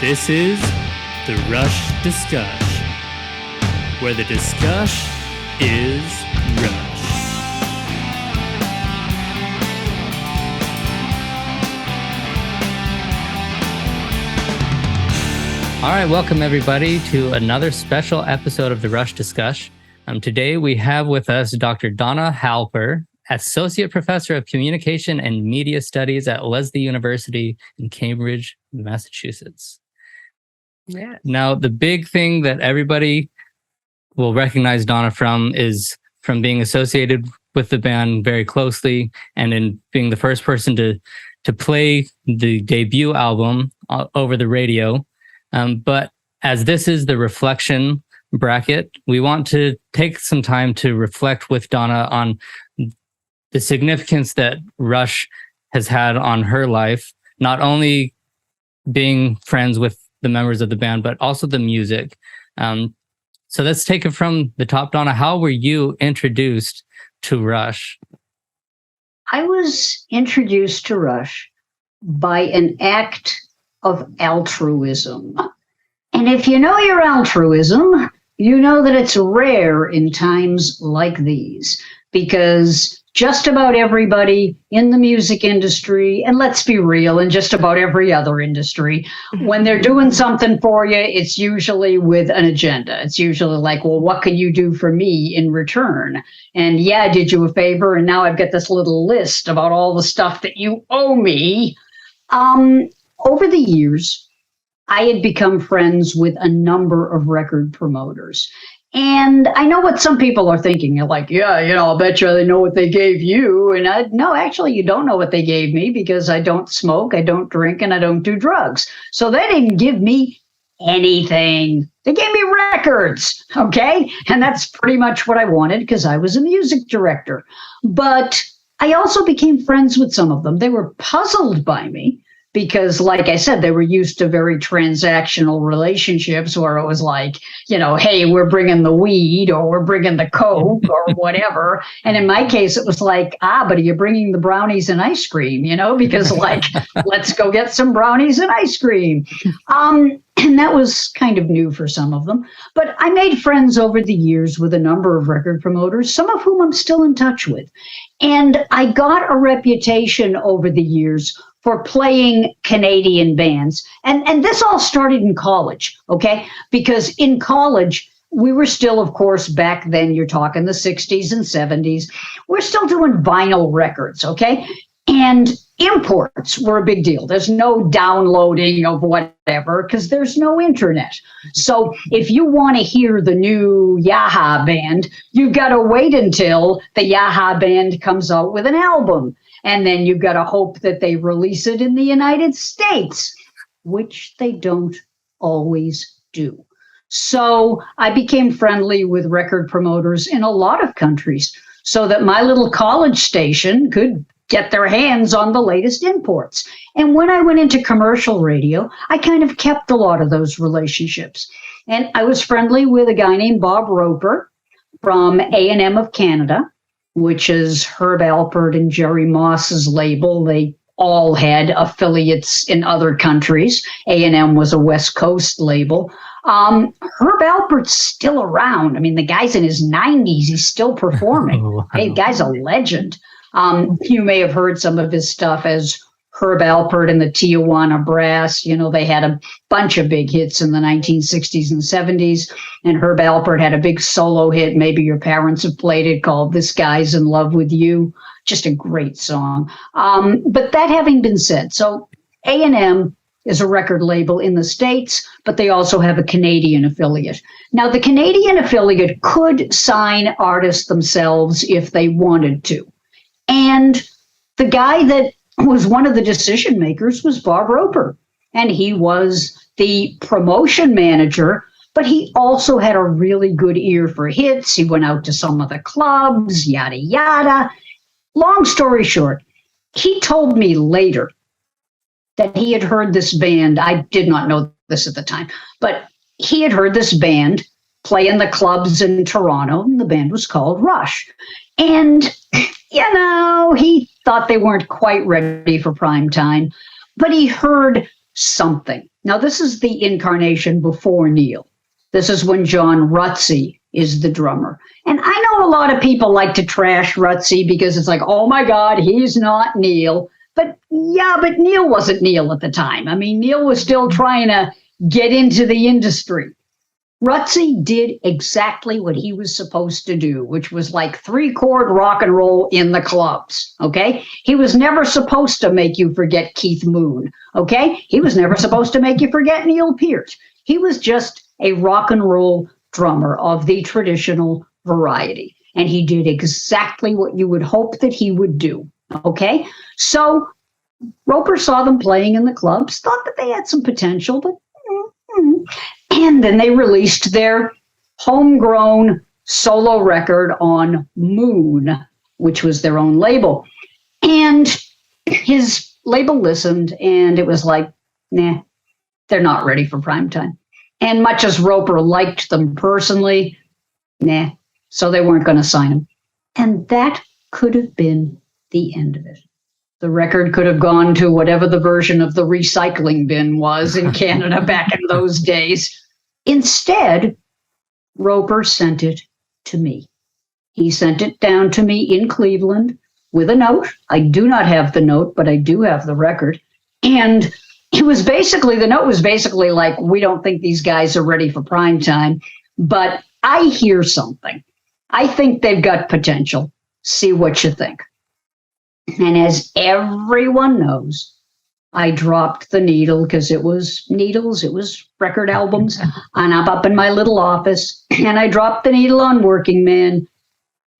This is the Rush Discuss, where the discuss is Rush. All right, welcome everybody to another special episode of the Rush Discuss. Today we have with us Dr. Donna Halper, Associate Professor of Communication and Media Studies at Lesley University in Cambridge, Massachusetts. Yeah. Now, the big thing that everybody will recognize Donna from is from being associated with the band very closely and in being the first person to play the debut album over the radio. But as this is the reflection bracket, we want to take some time to reflect with Donna on the significance that Rush has had on her life, not only being friends with the members of the band, but also the music. So let's take it from the top. Donna, how were you introduced to Rush? I was introduced to Rush by an act of altruism. And if you know your altruism, you know that it's rare in times like these, because just about everybody in the music industry, and let's be real, in just about every other industry, when they're doing something for you, it's usually with an agenda. It's usually like, well, what can you do for me in return? And yeah, I did you a favor, and now I've got this little list about all the stuff that you owe me. Over the years, I had become friends with a number of record promoters. And I know what some people are thinking. They're like, yeah, I'll bet you they know what they gave you. And no, actually, you don't know what they gave me, because I don't smoke, I don't drink, and I don't do drugs. So they didn't give me anything. They gave me records, okay? And that's pretty much what I wanted, because I was a music director. But I also became friends with some of them. They were puzzled by me, because, like I said, they were used to very transactional relationships where it was like, hey, we're bringing the weed, or we're bringing the coke, or whatever. And in my case, it was like, but are you bringing the brownies and ice cream? Because like, let's go get some brownies and ice cream. And that was kind of new for some of them. But I made friends over the years with a number of record promoters, some of whom I'm still in touch with. And I got a reputation over the years for playing Canadian bands. And this all started in college, okay? Because in college, we were still, of course, back then, you're talking the 60s and 70s, we're still doing vinyl records, okay? And imports were a big deal. There's no downloading of whatever, because there's no internet. So if you want to hear the new Yaha band, you've got to wait until the Yaha band comes out with an album. And then you've got to hope that they release it in the United States, which they don't always do. So I became friendly with record promoters in a lot of countries so that my little college station could get their hands on the latest imports. And when I went into commercial radio, I kind of kept a lot of those relationships. And I was friendly with a guy named Bob Roper from A&M of Canada, which is Herb Alpert and Jerry Moss's label. They all had affiliates in other countries. A&M was a West Coast label. Herb Alpert's still around. I mean, the guy's in his 90s. He's still performing. Wow. Hey, the guy's a legend. You may have heard some of his stuff as Herb Alpert and the Tijuana Brass. They had a bunch of big hits in the 1960s and 70s. And Herb Alpert had a big solo hit. Maybe your parents have played it, called This Guy's in Love with You. Just a great song. But that having been said, so A&M is a record label in the States, but they also have a Canadian affiliate. Now, the Canadian affiliate could sign artists themselves if they wanted to. And the guy that was one of the decision makers was Bob Roper. And he was the promotion manager, but he also had a really good ear for hits. He went out to some of the clubs, yada, yada. Long story short, he told me later that he had heard this band. I did not know this at the time, but he had heard this band play in the clubs in Toronto, and the band was called Rush. And, he thought they weren't quite ready for prime time, but he heard something. Now, this is the incarnation before Neil. This is when John Rutsey is the drummer. And I know a lot of people like to trash Rutsey because it's like, oh my God, he's not Neil. But yeah, but Neil wasn't Neil at the time. I mean, Neil was still trying to get into the industry. Rutsey did exactly what he was supposed to do, which was like 3-chord rock and roll in the clubs, okay? He was never supposed to make you forget Keith Moon, okay? He was never supposed to make you forget Neil Peart. He was just a rock and roll drummer of the traditional variety, and he did exactly what you would hope that he would do, okay? So Roper saw them playing in the clubs, thought that they had some potential, but and then they released their homegrown solo record on Moon, which was their own label. And his label listened, and it was like, nah, they're not ready for prime time. And much as Roper liked them personally, nah, so they weren't going to sign him. And that could have been the end of it. The record could have gone to whatever the version of the recycling bin was in Canada back in those days. Instead, Roper sent it to me. He sent it down to me in Cleveland with a note. I do not have the note, but I do have the record. And it was basically, the note was basically like, we don't think these guys are ready for prime time, but I hear something. I think they've got potential. See what you think. And as everyone knows, I dropped the needle because it was needles, it was record albums, and I'm up in my little office, and I dropped the needle on Working Man,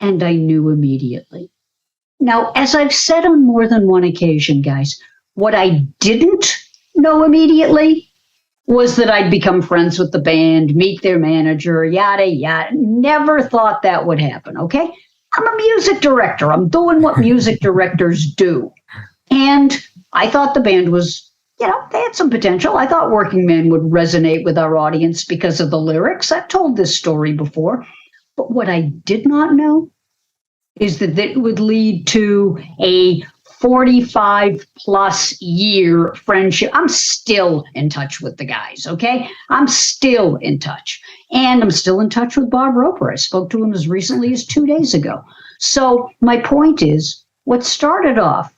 and I knew immediately. Now, as I've said on more than one occasion, guys, what I didn't know immediately was that I'd become friends with the band, meet their manager, yada, yada. Never thought that would happen, okay? I'm a music director. I'm doing what music directors do. And I thought the band was, they had some potential. I thought Working Man would resonate with our audience because of the lyrics. I've told this story before. But what I did not know is that it would lead to a 45 plus year friendship. I'm still in touch with the guys, okay? I'm still in touch. And I'm still in touch with Bob Roper. I spoke to him as recently as 2 days ago. So my point is, what started off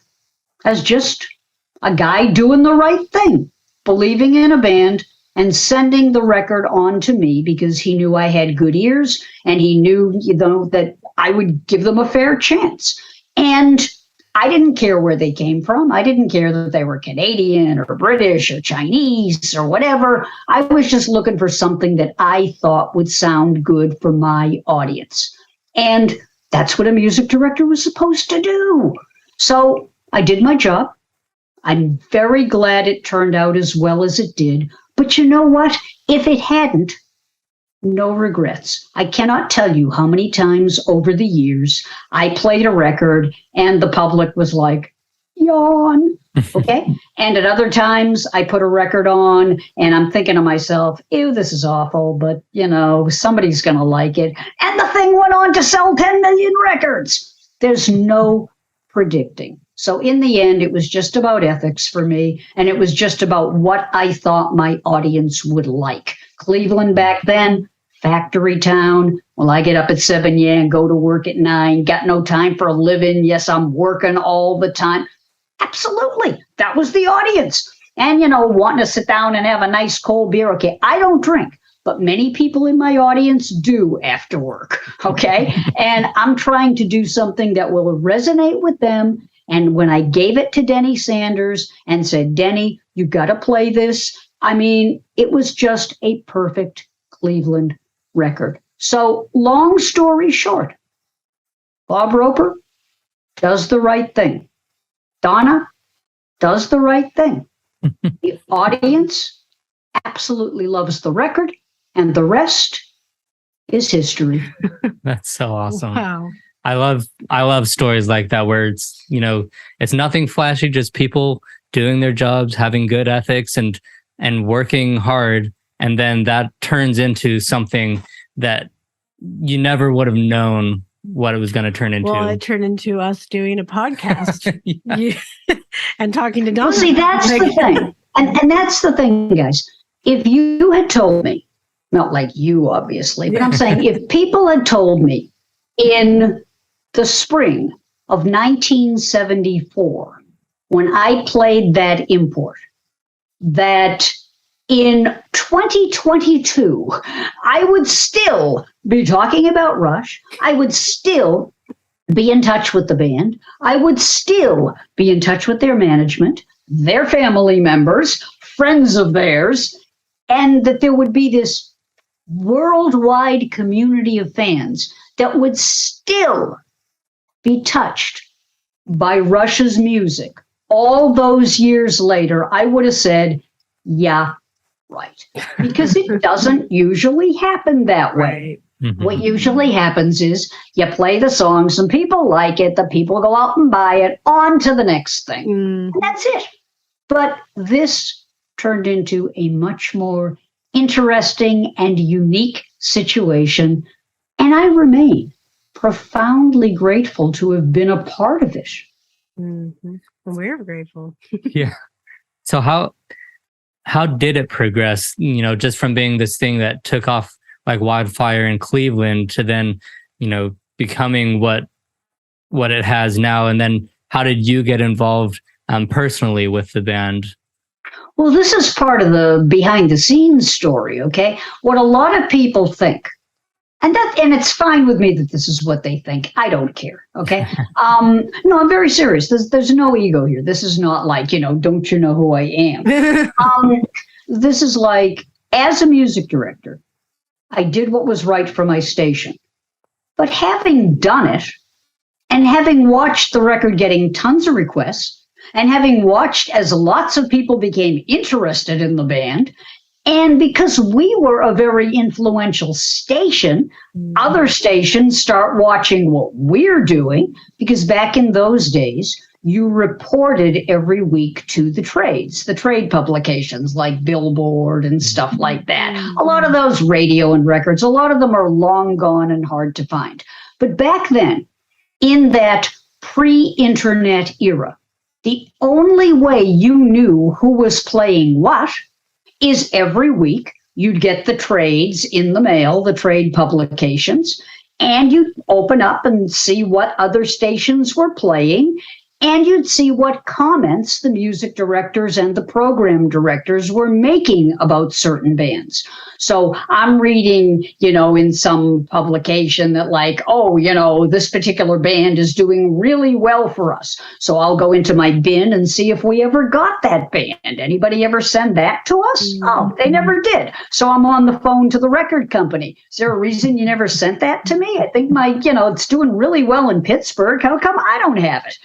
as just a guy doing the right thing, believing in a band and sending the record on to me because he knew I had good ears and he knew, that I would give them a fair chance. And I didn't care where they came from. I didn't care that they were Canadian or British or Chinese or whatever. I was just looking for something that I thought would sound good for my audience. And that's what a music director was supposed to do. So I did my job. I'm very glad it turned out as well as it did. But you know what? If it hadn't, no regrets. I cannot tell you how many times over the years I played a record and the public was like, yawn, okay? And at other times I put a record on and I'm thinking to myself, ew, this is awful, but somebody's going to like it. And the thing went on to sell 10 million records. There's no predicting. So in the end, it was just about ethics for me. And it was just about what I thought my audience would like. Cleveland back then, factory town. Well, I get up at 7, and go to work at 9. Got no time for a living. Yes, I'm working all the time. Absolutely. That was the audience. And, wanting to sit down and have a nice cold beer. Okay, I don't drink, but many people in my audience do after work. Okay. And I'm trying to do something that will resonate with them. And when I gave it to Denny Sanders and said, Denny, you got to play this. I mean, it was just a perfect Cleveland record. So long story short, Bob Roper does the right thing. Donna does the right thing. The audience absolutely loves the record, and the rest is history. That's so awesome. Wow. I love stories like that where it's, it's nothing flashy, just people doing their jobs, having good ethics and working hard. And then that turns into something that you never would have known what it was going to turn into. Well, it turned into us doing a podcast and talking to Donna. Well, see, that's the thing. And that's the thing, guys. If you had told me, not like you, obviously, but I'm saying if people had told me in the spring of 1974, when I played that import, that in 2022, I would still be talking about Rush. I would still be in touch with the band. I would still be in touch with their management, their family members, friends of theirs, and that there would be this worldwide community of fans that would still be touched by Rush's music. All those years later, I would have said, yeah, right. Because it doesn't usually happen that way. Right. What usually happens is you play the song, some people like it, the people go out and buy it, on to the next thing. And that's it. But this turned into a much more interesting and unique situation. And I remain profoundly grateful to have been a part of it. Mm-hmm. We're grateful. Yeah. So how did it progress, just from being this thing that took off like wildfire in Cleveland to then, becoming what it has now? And then how did you get involved personally with the band? Well, this is part of the behind the scenes story, okay? What a lot of people think, and it's fine with me that this is what they think. I don't care, okay? No, I'm very serious. There's no ego here. This is not like, don't you know who I am? This is like, as a music director, I did what was right for my station. But having done it, and having watched the record getting tons of requests, and having watched as lots of people became interested in the band, and because we were a very influential station, other stations start watching what we're doing, because back in those days, you reported every week to the trade publications like Billboard and stuff like that. A lot of those radio and records, a lot of them are long gone and hard to find. But back then, in that pre-internet era, the only way you knew who was playing what is every week you'd get the trades in the mail, the trade publications, and you'd open up and see what other stations were playing, and you'd see what comments the music directors and the program directors were making about certain bands. So I'm reading, in some publication that like, this particular band is doing really well for us. So I'll go into my bin and see if we ever got that band. Anybody ever send that to us? Oh, they never did. So I'm on the phone to the record company. Is there a reason you never sent that to me? I think it's doing really well in Pittsburgh. How come I don't have it?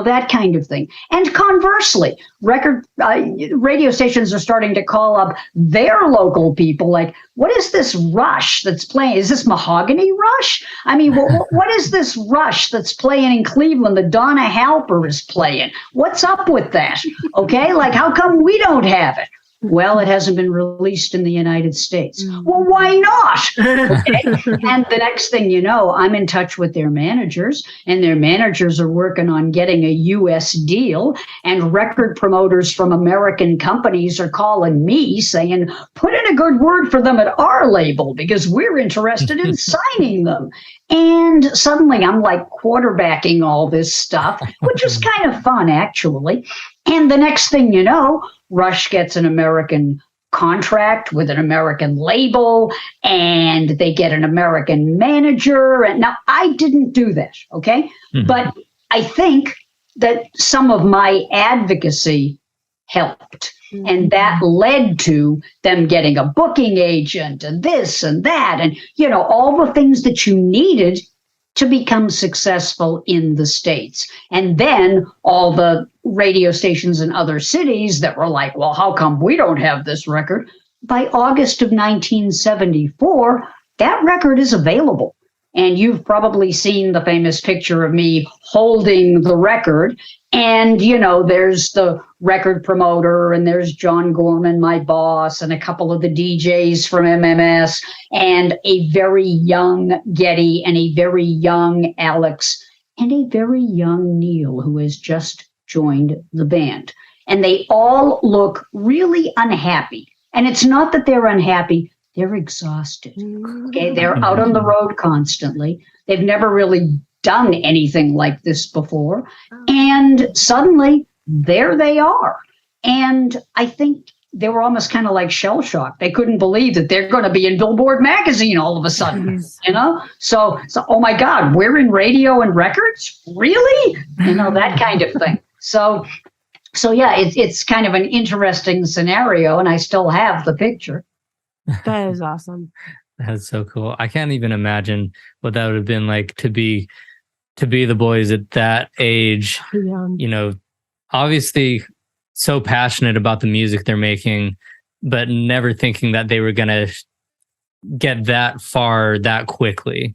That kind of thing. And conversely, radio stations are starting to call up their local people like, what is this Rush that's playing? Is this Mahogany Rush? I mean, what is this Rush that's playing in Cleveland that Donna Halper is playing? What's up with that? Okay, like how come we don't have it? Well, it hasn't been released in the United States. Well, why not? Okay. And the next thing you know, I'm in touch with their managers, and their managers are working on getting a U.S. deal, and record promoters from American companies are calling me saying, put in a good word for them at our label because we're interested in signing them. And suddenly I'm like quarterbacking all this stuff, which is kind of fun, actually. And the next thing you know, Rush gets an American contract with an American label, and they get an American manager. And now I didn't do that, okay? But I think that some of my advocacy helped. And that led to them getting a booking agent and this and that, and, all the things that you needed to become successful in the States. And then all the radio stations in other cities that were like, well, how come we don't have this record? By August of 1974, that record is available. And you've probably seen the famous picture of me holding the record. And, there's the record promoter, and there's John Gorman, my boss, and a couple of the DJs from MMS, and a very young Getty, and a very young Alex, and a very young Neil, who has just joined the band. and they all look really unhappy. And it's not that they're unhappy, they're exhausted. Okay, they're out on the road constantly. They've never really done anything like this before. And suddenly, there they are. And I think they were almost kind of like shell shocked. They couldn't believe that they're going to be in Billboard magazine all of a sudden, So, oh my God, we're in radio and records? Really? That kind of thing. So yeah, it's kind of an interesting scenario, and I still have the picture. That is awesome. That's so cool. I can't even imagine what that would have been like to be the boys at that age. Yeah. Obviously so passionate about the music they're making, but never thinking that they were going to get that far that quickly.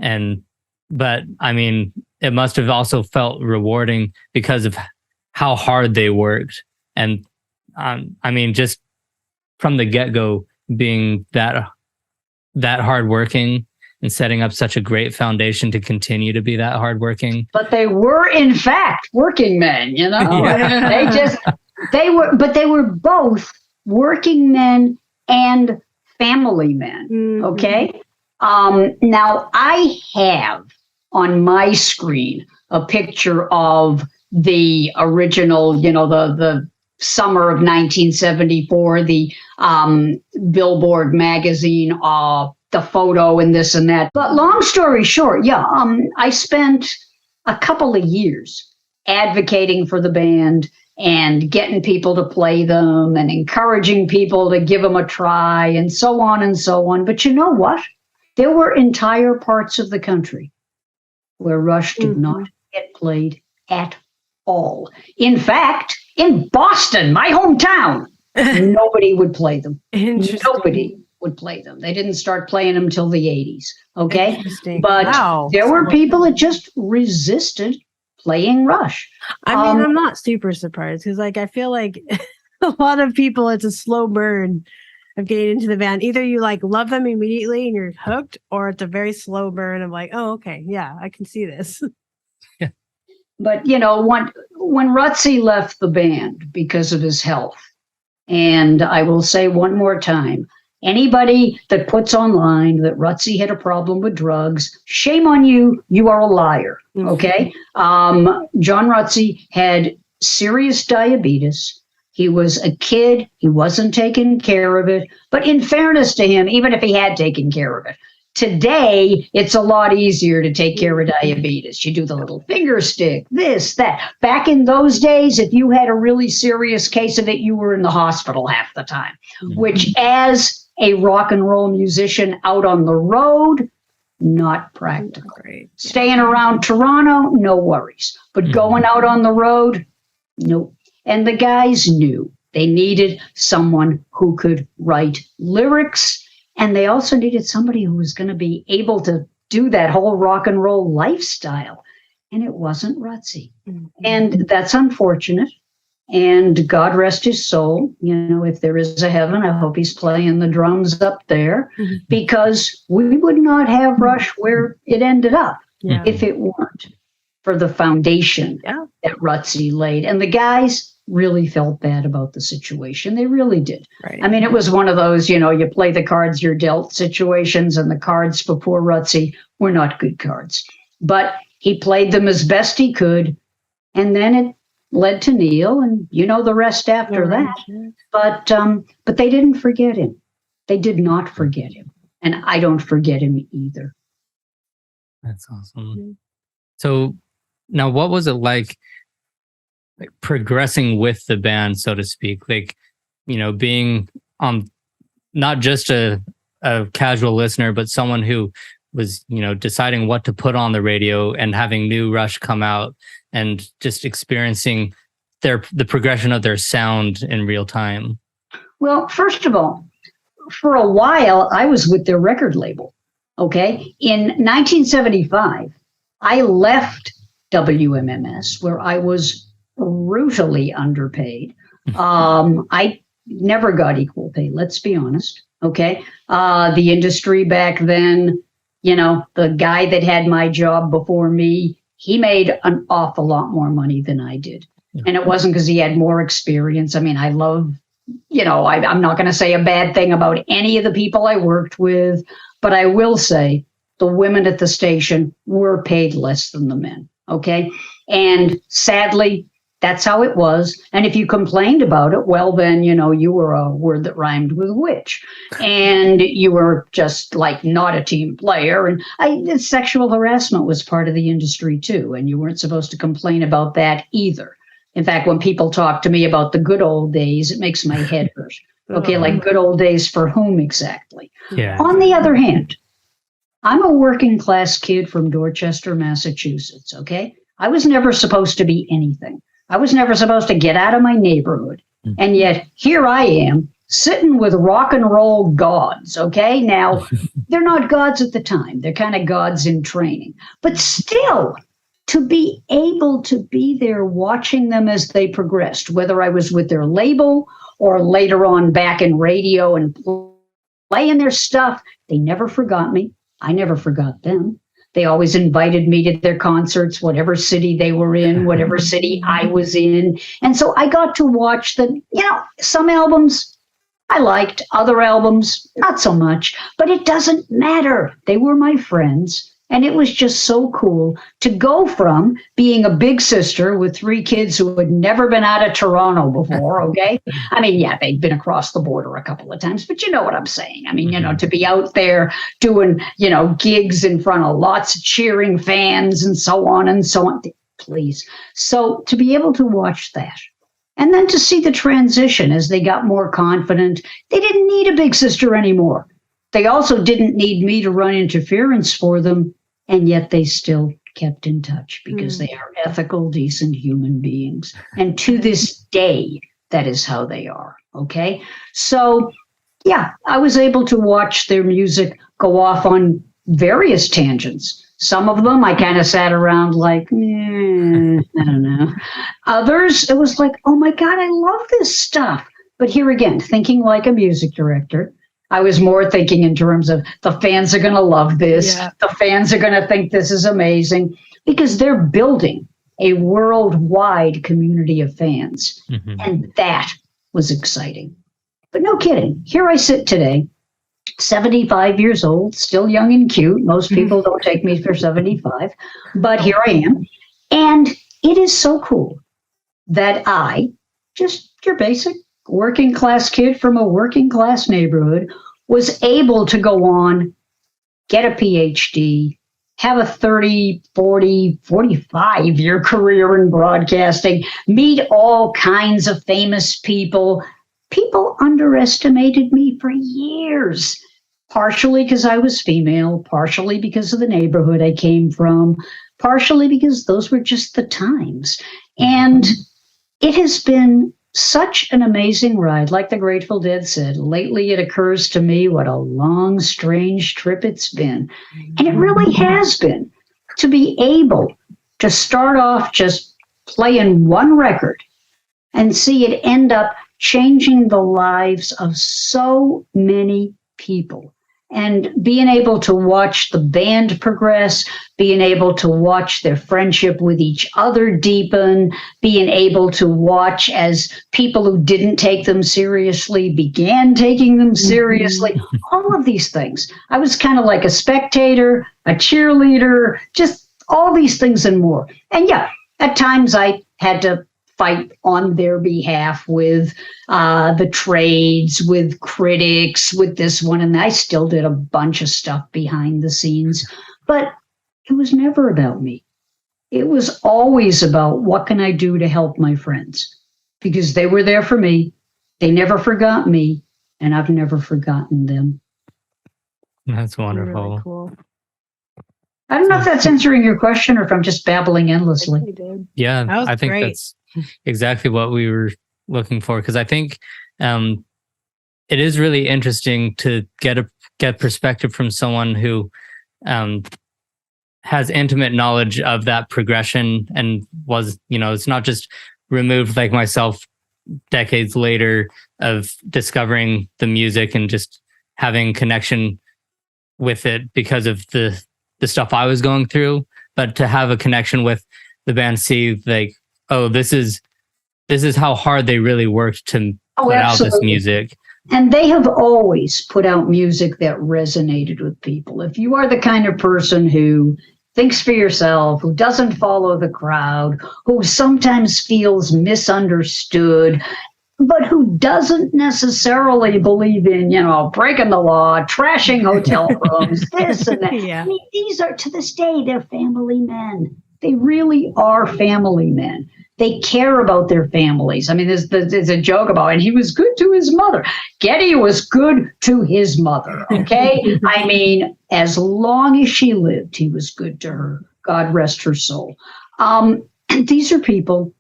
But I mean, it must have also felt rewarding because of how hard they worked. And I mean, just from the get-go, being that hardworking and setting up such a great foundation to continue to be that hardworking. But they were, in fact, working men, Yeah. They were both working men and family men. Okay. Now I have on my screen a picture of the original, the summer of 1974, the Billboard magazine, the photo and this and that. But long story short, I spent a couple of years advocating for the band and getting people to play them and encouraging people to give them a try and so on and so on. But you know what? There were entire parts of the country where Rush did not get played at all. In fact, in Boston, my hometown, nobody would play them. Nobody would play them. They didn't start playing them till the 80s. Okay. But there were people that just resisted playing Rush. I mean, I'm not super surprised because I feel like a lot of people, it's a slow burn of getting into the band. Either you love them immediately and you're hooked, or it's a very slow burn of oh, okay, yeah, I can see this. Yeah. But when Rutsy left the band because of his health, and I will say one more time, anybody that puts online that Rutsy had a problem with drugs, shame on you. You are a liar. Okay. John Rutsy had serious diabetes. He was a kid. He wasn't taking care of it. But in fairness to him, even if he had taken care of it, today it's a lot easier to take care of diabetes. You do the little finger stick, this, that. Back in those days, if you had a really serious case of it, you were in the hospital half the time, which as a rock and roll musician out on the road, not practical. Great. Staying around Toronto, no worries. But going out on the road, nope. And the guys knew they needed someone who could write lyrics, and they also needed somebody who was going to be able to do that whole rock and roll lifestyle. And it wasn't Rutsy. And that's unfortunate. And God rest his soul. If there is a heaven, I hope he's playing the drums up there, because we would not have Rush where it ended up if it weren't for the foundation that Rutsy laid. And the guys really felt bad about the situation. They really did. Right. I mean, it was one of those, you play the cards you're dealt situations, and the cards for poor Rutsy were not good cards. But he played them as best he could, and then it led to Neil, and the rest after that. But they didn't forget him. They did not forget him, and I don't forget him either. That's awesome. So now, what was it like progressing with the band, so to speak? Being not just a casual listener, but someone who was, deciding what to put on the radio and having new Rush come out and just experiencing the progression of their sound in real time. Well, first of all, for a while, I was with their record label. Okay. In 1975, I left WMMS, where I was brutally underpaid. I never got equal pay, let's be honest. Okay. The industry back then, the guy that had my job before me, he made an awful lot more money than I did. And it wasn't because he had more experience. I mean, I love, I'm not going to say a bad thing about any of the people I worked with, but I will say the women at the station were paid less than the men. Okay. And sadly, that's how it was. And if you complained about it, well, then, you were a word that rhymed with witch. And you were just like not a team player. And sexual harassment was part of the industry too. And you weren't supposed to complain about that either. In fact, when people talk to me about the good old days, it makes my head hurt. Okay, like good old days for whom exactly? Yeah. On the other hand, I'm a working class kid from Dorchester, Massachusetts. Okay, I was never supposed to be anything. I was never supposed to get out of my neighborhood. And yet here I am sitting with rock and roll gods. Okay. Now they're not gods at the time. They're kind of gods in training, but still to be able to be there watching them as they progressed, whether I was with their label or later on back in radio and playing their stuff, they never forgot me. I never forgot them. They always invited me to their concerts, whatever city they were in, whatever city I was in. And so I got to watch some albums I liked, other albums, not so much, but it doesn't matter. They were my friends. And it was just so cool to go from being a big sister with 3 kids who had never been out of Toronto before, okay? I mean, yeah, they'd been across the border a couple of times, but you know what I'm saying. I mean, to be out there doing, gigs in front of lots of cheering fans and so on and so on. Please. So to be able to watch that and then to see the transition as they got more confident, they didn't need a big sister anymore. They also didn't need me to run interference for them. And yet they still kept in touch because they are ethical, decent human beings. And to this day, that is how they are. Okay. So, yeah, I was able to watch their music go off on various tangents. Some of them I kind of sat around like, I don't know. Others, it was like, oh my God, I love this stuff. But here again, thinking like a music director, I was more thinking in terms of the fans are going to love this. Yeah. The fans are going to think this is amazing because they're building a worldwide community of fans. Mm-hmm. And that was exciting. But no kidding. Here I sit today, 75 years old, still young and cute. Most people don't take me for 75, but here I am. And it is so cool that I, just your basic working class kid from a working class neighborhood, was able to go on, get a PhD, have a 30, 40, 45-year career in broadcasting, meet all kinds of famous people. People underestimated me for years, partially because I was female, partially because of the neighborhood I came from, partially because those were just the times. And it has been such an amazing ride. Like the Grateful Dead said, lately it occurs to me what a long, strange trip it's been. And it really has been to be able to start off just playing one record and see it end up changing the lives of so many people. And being able to watch the band progress, being able to watch their friendship with each other deepen, being able to watch as people who didn't take them seriously began taking them seriously, all of these things. I was kind of like a spectator, a cheerleader, just all these things and more. And yeah, at times I had to fight on their behalf with the trades, with critics, with this one. And I still did a bunch of stuff behind the scenes, but it was never about me. It was always about what can I do to help my friends? Because they were there for me. They never forgot me, and I've never forgotten them. That's wonderful. Really cool. I don't know if that's answering your question or if I'm just babbling endlessly. Yeah, I think that's exactly what we were looking for, because I think it is really interesting to get perspective from someone who has intimate knowledge of that progression and was, it's not just removed like myself decades later of discovering the music and just having connection with it because of the stuff I was going through, but to have a connection with the band, see like, oh, this is this is how hard they really worked to put out this music. And they have always put out music that resonated with people. If you are the kind of person who thinks for yourself, who doesn't follow the crowd, who sometimes feels misunderstood, but who doesn't necessarily believe in, breaking the law, trashing hotel rooms, this and that. Yeah. I mean, these are, to this day, they're family men. They really are family men. They care about their families. I mean, there's a joke about, and he was good to his mother. Getty was good to his mother, okay? I mean, as long as she lived, he was good to her. God rest her soul. These are people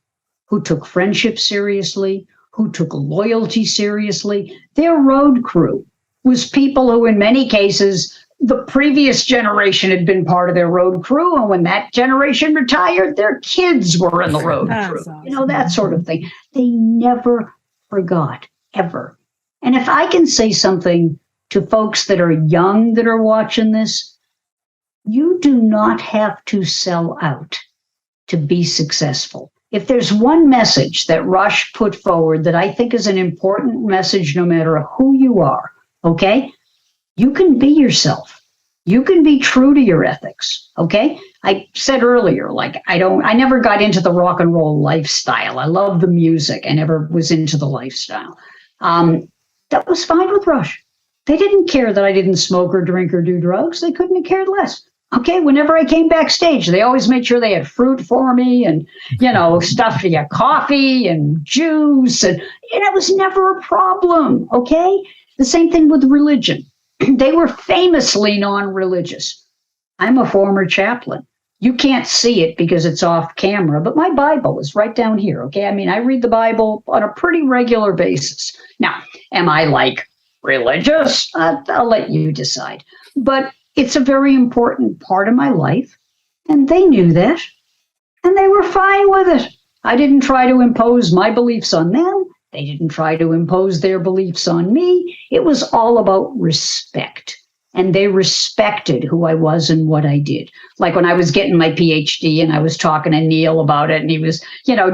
who took friendship seriously, who took loyalty seriously. Their road crew was people who, in many cases, the previous generation had been part of their road crew, and when that generation retired, their kids were in the road crew. Awesome. That sort of thing. They never forgot, ever. And if I can say something to folks that are young that are watching this, you do not have to sell out to be successful. If there's one message that Rush put forward that I think is an important message, no matter who you are, okay? You can be yourself. You can be true to your ethics, okay? I said earlier, I never got into the rock and roll lifestyle. I love the music. I never was into the lifestyle. That was fine with Rush. They didn't care that I didn't smoke or drink or do drugs. They couldn't have cared less. Okay, whenever I came backstage, they always made sure they had fruit for me and, stuff for you, coffee and juice. And it was never a problem, okay? The same thing with religion. They were famously non-religious. I'm a former chaplain. You can't see it because it's off camera, but my Bible is right down here, okay? I mean, I read the Bible on a pretty regular basis. Now, am I religious? I'll let you decide. But it's a very important part of my life, and they knew that, and they were fine with it. I didn't try to impose my beliefs on them. They didn't try to impose their beliefs on me. It was all about respect. And they respected who I was and what I did. Like when I was getting my PhD and I was talking to Neil about it, and he was,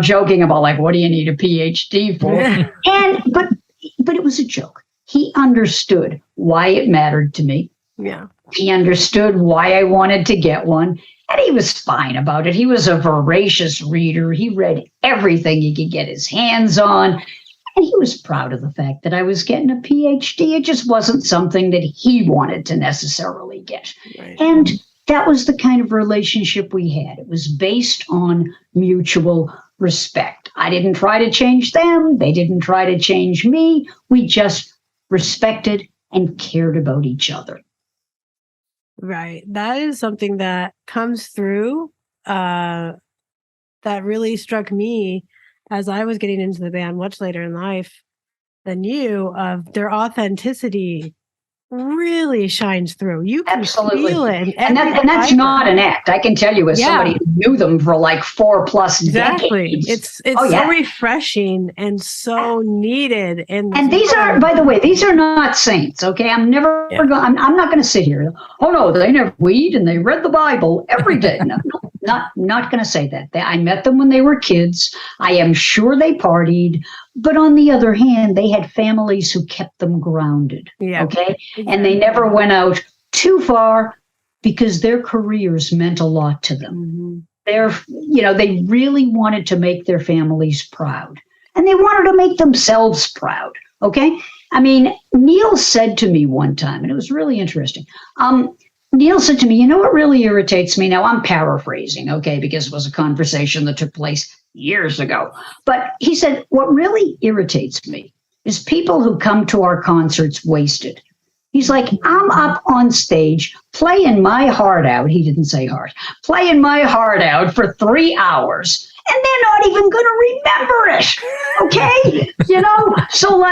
joking about what do you need a PhD for? But it was a joke. He understood why it mattered to me. Yeah. He understood why I wanted to get one. And he was fine about it. He was a voracious reader. He read everything he could get his hands on. And he was proud of the fact that I was getting a PhD. It just wasn't something that he wanted to necessarily get. Right. And that was the kind of relationship we had. It was based on mutual respect. I didn't try to change them. They didn't try to change me. We just respected and cared about each other. Right. That is something that comes through that really struck me as I was getting into the band much later in life than you, of their authenticity really shines through. You can Absolutely. Feel it. And that's not an act. I can tell you as somebody who knew them for 4+ decades. It's so refreshing and so needed. And these are, by the way, these are not saints, okay? I'm not going to sit here. Oh no, they never weed and they read the Bible every day. No, not going to say that. I met them when they were kids. I am sure they partied. But on the other hand, they had families who kept them grounded, okay? Exactly. And they never went out too far because their careers meant a lot to them. Mm-hmm. They really wanted to make their families proud. And they wanted to make themselves proud, okay? I mean, Neil said to me one time, and it was really interesting. Neil said to me, you know what really irritates me? Now, I'm paraphrasing, okay, because it was a conversation that took place years ago. But he said, what really irritates me is people who come to our concerts wasted. He's like, I'm up on stage playing my heart out. He didn't say heart. Playing my heart out for 3 hours. And they're not even going to remember it, okay? So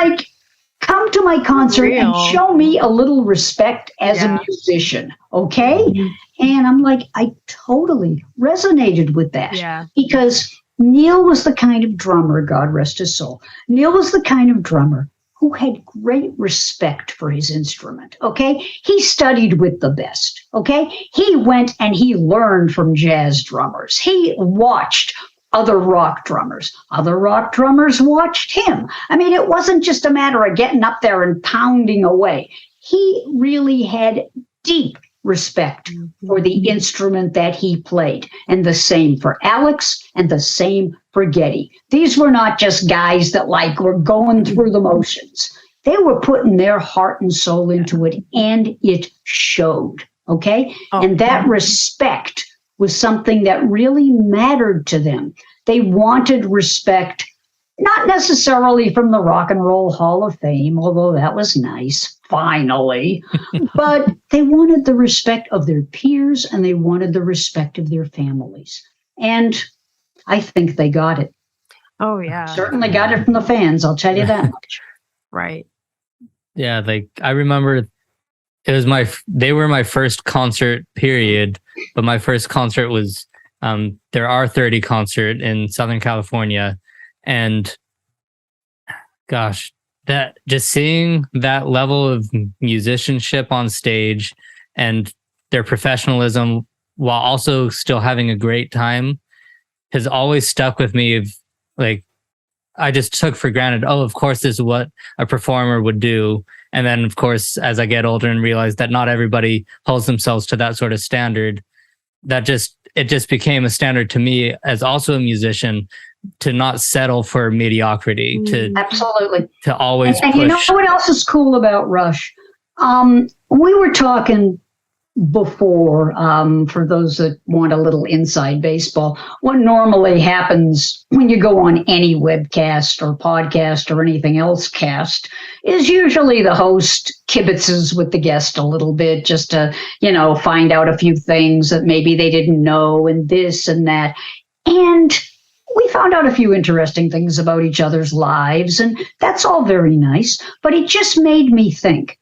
come to my concert and show me a little respect as a musician, okay? Mm-hmm. And I'm like, I totally resonated with that. Yeah. Because Neil was the kind of drummer, God rest his soul. Neil was the kind of drummer who had great respect for his instrument, okay? He studied with the best, okay? He went and he learned from jazz drummers. He watched other rock drummers. Other rock drummers watched him. I mean, it wasn't just a matter of getting up there and pounding away. He really had deep respect for the instrument that he played. And the same for Alex and the same for Geddy. These were not just guys that like were going through the motions. They were putting their heart and soul into it, and it showed. Okay? And that respect was something that really mattered to them. They wanted respect, not necessarily from the Rock and Roll Hall of Fame, although that was nice, finally, but they wanted the respect of their peers and they wanted the respect of their families. And I think they got it. Oh, yeah. Certainly got it from the fans, I'll tell you that much. Right. Yeah, like I remember they were my first concert period, but my first concert was their R30 concert in Southern California. And gosh, that just seeing that level of musicianship on stage and their professionalism while also still having a great time has always stuck with me. Of like, I just took for granted, oh, of course, this is what a performer would do. And then, of course, as I get older and realize that not everybody holds themselves to that sort of standard, it just became a standard to me as also a musician to not settle for mediocrity, Absolutely. to always and push. You know what else is cool about Rush? We were talking before, for those that want a little inside baseball, what normally happens when you go on any webcast or podcast or anything else cast is usually the host kibitzes with the guest a little bit just to, find out a few things that maybe they didn't know and this and that. And we found out a few interesting things about each other's lives, and that's all very nice. But it just made me think,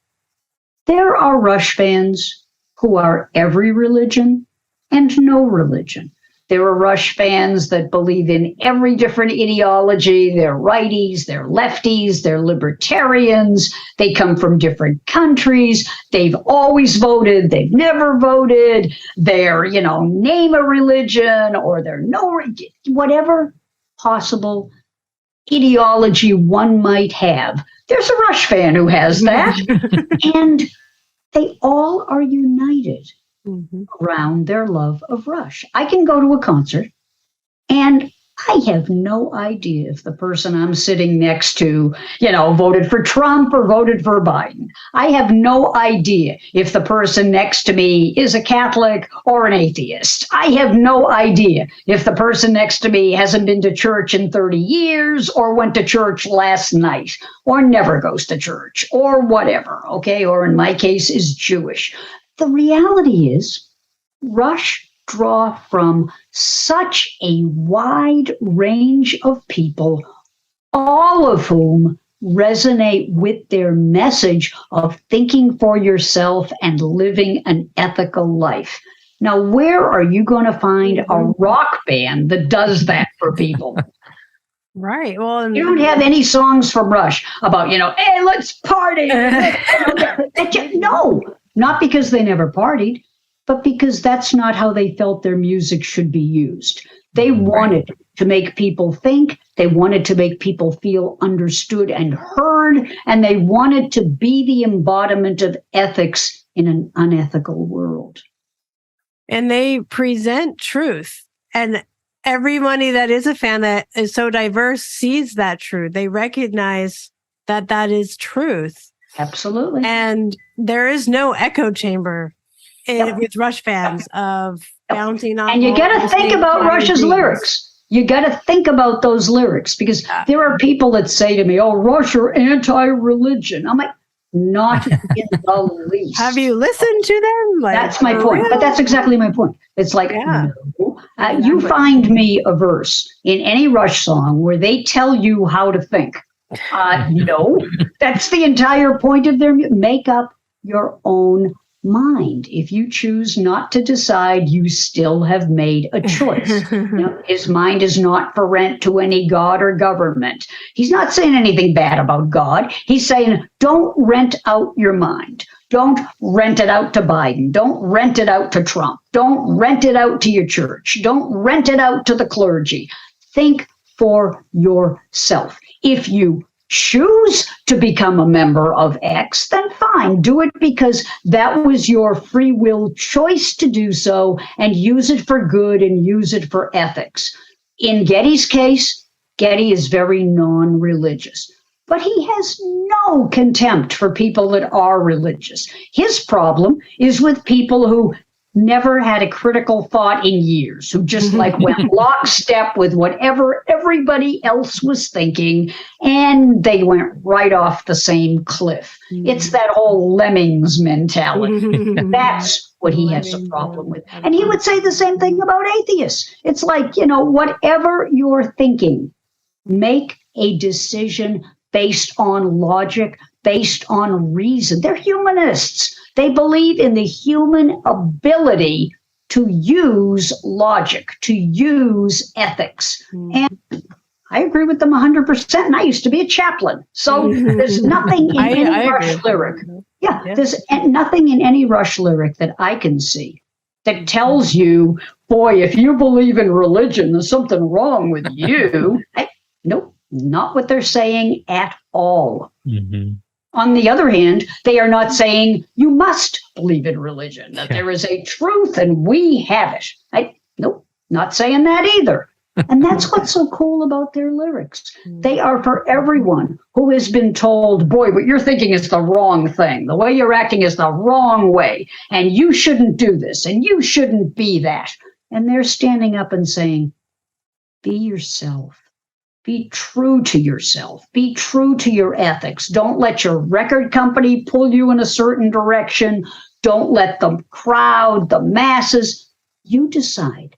there are Rush fans who are every religion and no religion. There are Rush fans that believe in every different ideology. They're righties, they're lefties, they're libertarians. They come from different countries. They've always voted. They've never voted. They're, name a religion, or they're whatever possible ideology one might have. There's a Rush fan who has that. And they all are united around their love of Rush. I can go to a concert and I have no idea if the person I'm sitting next to, voted for Trump or voted for Biden. I have no idea if the person next to me is a Catholic or an atheist. I have no idea if the person next to me hasn't been to church in 30 years or went to church last night or never goes to church or whatever, okay? Or in my case is Jewish. The reality is Rush draw from such a wide range of people, all of whom resonate with their message of thinking for yourself and living an ethical life. Now, where are you going to find a rock band that does that for people? Right. Well, you don't have any songs from Rush about, hey, let's party. No, not because they never partied, but because that's not how they felt their music should be used. They wanted to make people think, they wanted to make people feel understood and heard, and they wanted to be the embodiment of ethics in an unethical world. And they present truth. And everybody that is a fan that is so diverse sees that truth. They recognize that that is truth. Absolutely. And there is no echo chamber with Rush fans of bouncing on. And you got to think about Rush's lyrics. You got to think about those lyrics, because there are people that say to me, oh, Rush are anti-religion. I'm like, not in the least. Have you listened to them? That's my point. But that's exactly my point. It's like, no. You find me a verse in any Rush song where they tell you how to think. No, that's the entire point of their make up your own mind. If you choose not to decide, you still have made a choice. His mind is not for rent to any god or government. He's not saying anything bad about God. He's saying, don't rent out your mind. Don't rent it out to Biden. Don't rent it out to Trump. Don't rent it out to your church. Don't rent it out to the clergy. think for yourself. If you choose to become a member of X, then fine, do it because that was your free will choice to do so, and use it for good and use it for ethics. In Getty's case, Getty is very non-religious, but he has no contempt for people that are religious. His problem is with people who never had a critical thought in years, who just like went lockstep with whatever everybody else was thinking, and they went right off the same cliff. It's that whole lemmings mentality. That's what he has a problem with. And he would say the same thing about atheists. It's like, whatever you're thinking, make a decision based on logic, based on reason. They're humanists. They believe in the human ability to use logic, to use ethics. And I agree with them 100%. And I used to be a chaplain. So there's nothing in any Rush lyric. Yeah, there's nothing in any Rush lyric that I can see that tells you, boy, if you believe in religion, there's something wrong with you. Nope, not what they're saying at all. Mm-hmm. On the other hand, they are not saying you must believe in religion, that there is a truth and we have it. Nope, not saying that either. And that's what's so cool about their lyrics. They are for everyone who has been told, boy, what you're thinking is the wrong thing. The way you're acting is the wrong way. And you shouldn't do this. And you shouldn't be that. And they're standing up and saying, be yourself. Be true to yourself. Be true to your ethics. Don't let your record company pull you in a certain direction. Don't let the crowd, the masses. You decide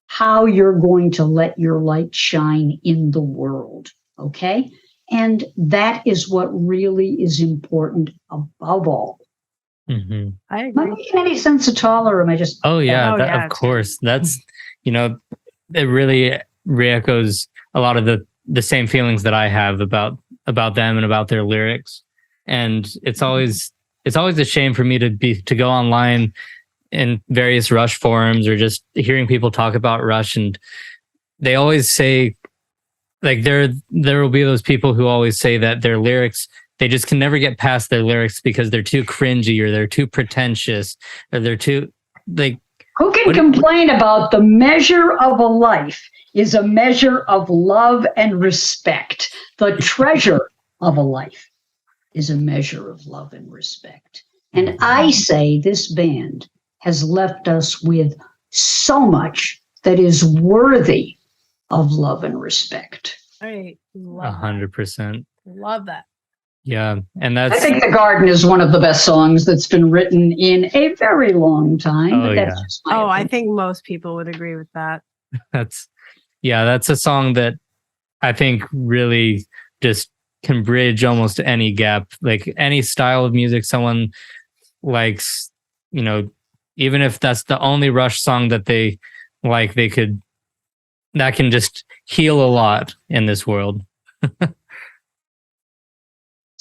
how you're going to let your light shine in the world, okay? And that is what really is important above all. Mm-hmm. I agree. Am I making any sense at all, or am I just... Oh, yeah, of course. That's, it really re-echoes a lot of the same feelings that I have about them and about their lyrics. And it's always a shame for me to go online in various Rush forums or just hearing people talk about Rush, and they always say, like, there will be those people who always say that their lyrics, they just can never get past their lyrics because they're too cringy or they're too pretentious or they're too like. Who can complain about the measure of a life is a measure of love and respect. The treasure of a life is a measure of love and respect. And I say this band has left us with so much that is worthy of love and respect. Right. 100%. Love that. Yeah. And I think The Garden is one of the best songs that's been written in a very long time. Oh, but that's just my opinion. I think most people would agree with that. That's a song that I think really just can bridge almost any gap, like any style of music someone likes, even if that's the only Rush song that they like, that can just heal a lot in this world.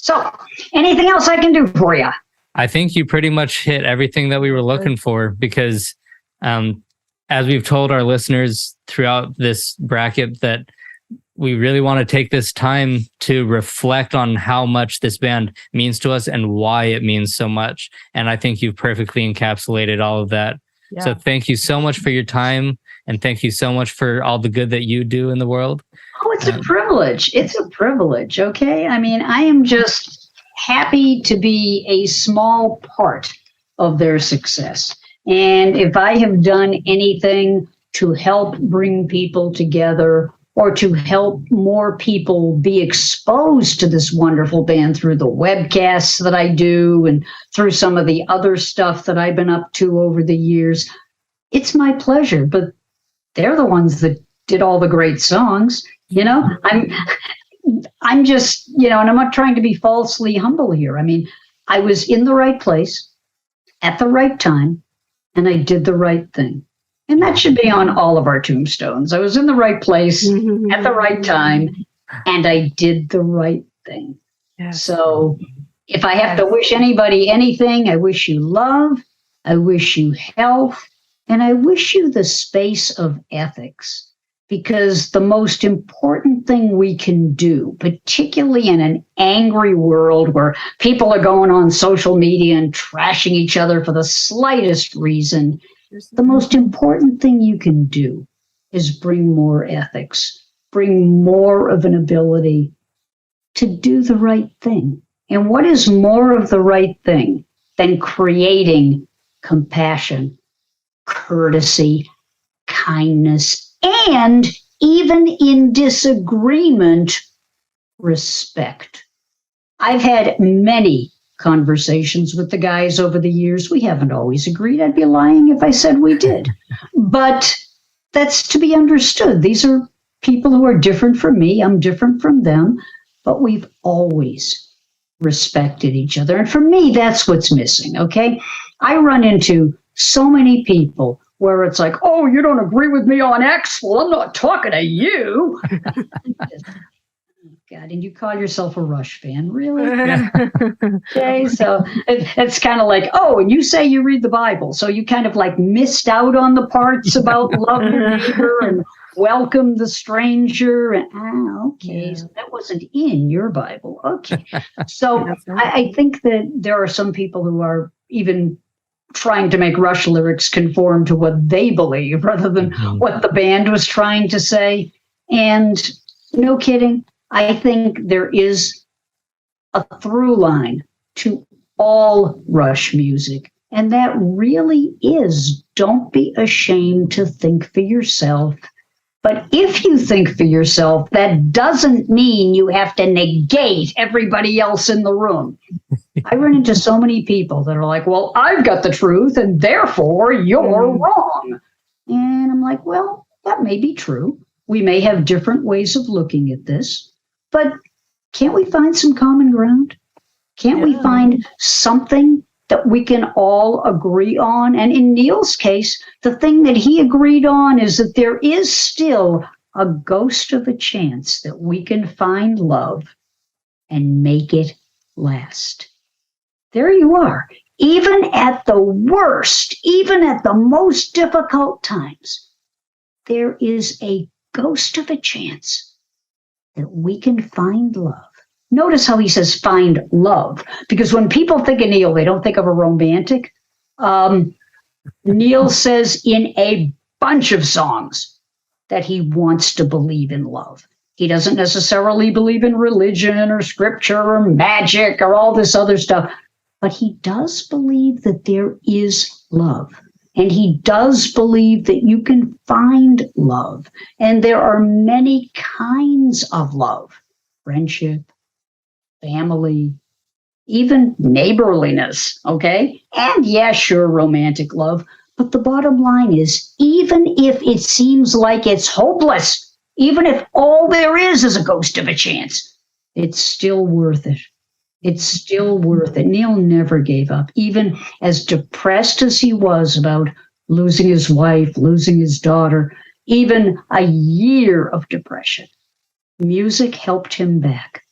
So, anything else I can do for you? I think you pretty much hit everything that we were looking for, because as we've told our listeners throughout this bracket, that we really want to take this time to reflect on how much this band means to us and why it means so much. And I think you've perfectly encapsulated all of that. Yeah. So thank you so much for your time, and thank you so much for all the good that you do in the world. Oh, it's a privilege. It's a privilege, okay? I mean, I am just happy to be a small part of their success. And if I have done anything to help bring people together or to help more people be exposed to this wonderful band through the webcasts that I do and through some of the other stuff that I've been up to over the years, it's my pleasure. But they're the ones that did all the great songs. I'm just, and I'm not trying to be falsely humble here. I mean, I was in the right place at the right time, and I did the right thing. And that should be on all of our tombstones. I was in the right place at the right time, and I did the right thing. Yes. So if I have to wish anybody anything, I wish you love, I wish you health, and I wish you the space of ethics. because the most important thing we can do, particularly in an angry world where people are going on social media and trashing each other for the slightest reason, the most important thing you can do is bring more ethics, bring more of an ability to do the right thing. And what is more of the right thing than creating compassion, courtesy, kindness, and even in disagreement, respect? I've had many conversations with the guys over the years. We haven't always agreed. I'd be lying if I said we did. But that's to be understood. These are people who are different from me. I'm different from them. But we've always respected each other. And for me, that's what's missing, okay? I run into so many people where it's like, oh, you don't agree with me on X? Well, I'm not talking to you. God, and you call yourself a Rush fan, really? Okay, so it's kind of like, oh, and you say you read the Bible, so you kind of like missed out on the parts about love your neighbor and welcome the stranger. And okay, so that wasn't in your Bible. Okay, so I think that there are some people who are even trying to make Rush lyrics conform to what they believe rather than what the band was trying to say. And no kidding, I think there is a through line to all Rush music. And that really is, don't be ashamed to think for yourself. But if you think for yourself, that doesn't mean you have to negate everybody else in the room. I run into so many people that are like, well, I've got the truth and therefore you're wrong. And I'm like, well, that may be true. We may have different ways of looking at this. But can't we find some common ground? Can't we find something that we can all agree on? And in Neil's case, the thing that he agreed on is that there is still a ghost of a chance that we can find love and make it last. There you are. Even at the worst, even at the most difficult times, there is a ghost of a chance that we can find love. Notice how he says find love, because when people think of Neil, they don't think of a romantic. Neil says in a bunch of songs that he wants to believe in love. He doesn't necessarily believe in religion or scripture or magic or all this other stuff, but he does believe that there is love. And he does believe that you can find love. And there are many kinds of love: friendship, family, even neighborliness, okay? And yeah, sure, romantic love. But the bottom line is, even if it seems like it's hopeless, even if all there is a ghost of a chance, it's still worth it. It's still worth it. Neil never gave up, even as depressed as he was about losing his wife, losing his daughter, even a year of depression. Music helped him back.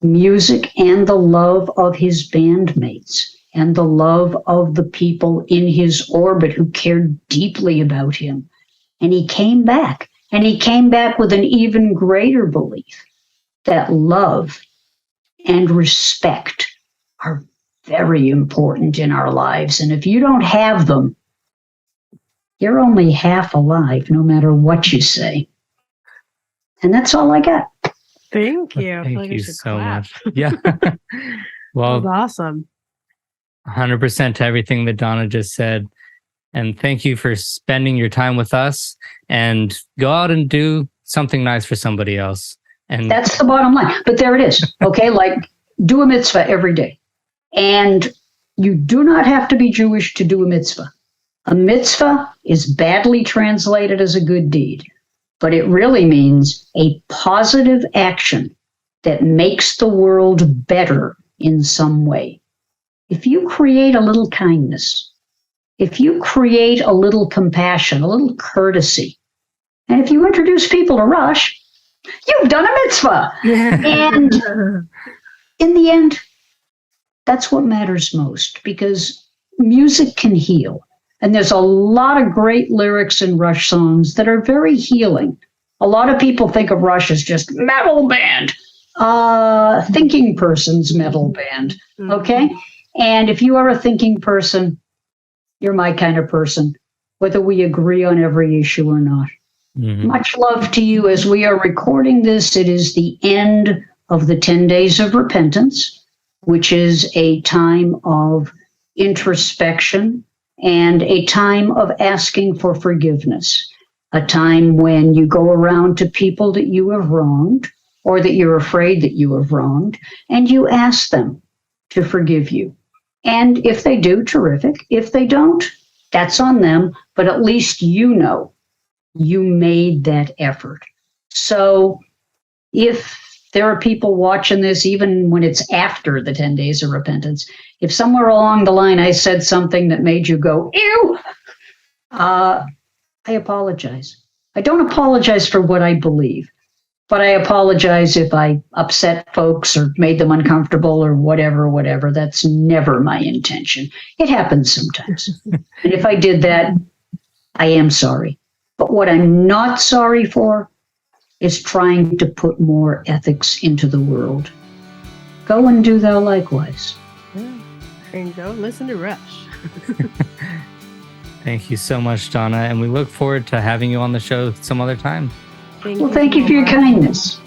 Music and the love of his bandmates and the love of the people in his orbit who cared deeply about him. And he came back, and he came back with an even greater belief that love and respect are very important in our lives. And if you don't have them, you're only half alive, no matter what you say. And that's all I got. Thank you. Thank you so much. Yeah. Well, Well, awesome. 100% to everything that Donna just said. And thank you for spending your time with us, and go out and do something nice for somebody else. And That's the bottom line. But there it is. Okay, like do a mitzvah every day. And you do not have to be Jewish to do a mitzvah. A mitzvah is badly translated as a good deed, but it really means a positive action that makes the world better in some way. If you create a little kindness, if you create a little compassion, a little courtesy, and if you introduce people to Rush, you've done a mitzvah. And in the end, that's what matters most, because music can heal. And there's a lot of great lyrics in Rush songs that are very healing. A lot of people think of Rush as just metal band, thinking person's metal band. Okay. And if you are a thinking person, you're my kind of person, whether we agree on every issue or not. Much love to you. As we are recording this, it is the end of the 10 days of repentance, which is a time of introspection and a time of asking for forgiveness, a time when you go around to people that you have wronged or that you're afraid that you have wronged, and you ask them to forgive you. And if they do, terrific. If they don't, that's on them, but at least you know you made that effort. So if there are people watching this, even when it's after the 10 days of repentance, if somewhere along the line I said something that made you go, ew, I apologize. I don't apologize for what I believe, but I apologize if I upset folks or made them uncomfortable or whatever. That's never my intention. It happens sometimes. And if I did that, I am sorry. But what I'm not sorry for is trying to put more ethics into the world. Go and do thou likewise. Yeah. And go listen to Rush. Thank you so much, Donna. And we look forward to having you on the show some other time. Thank you for your kindness.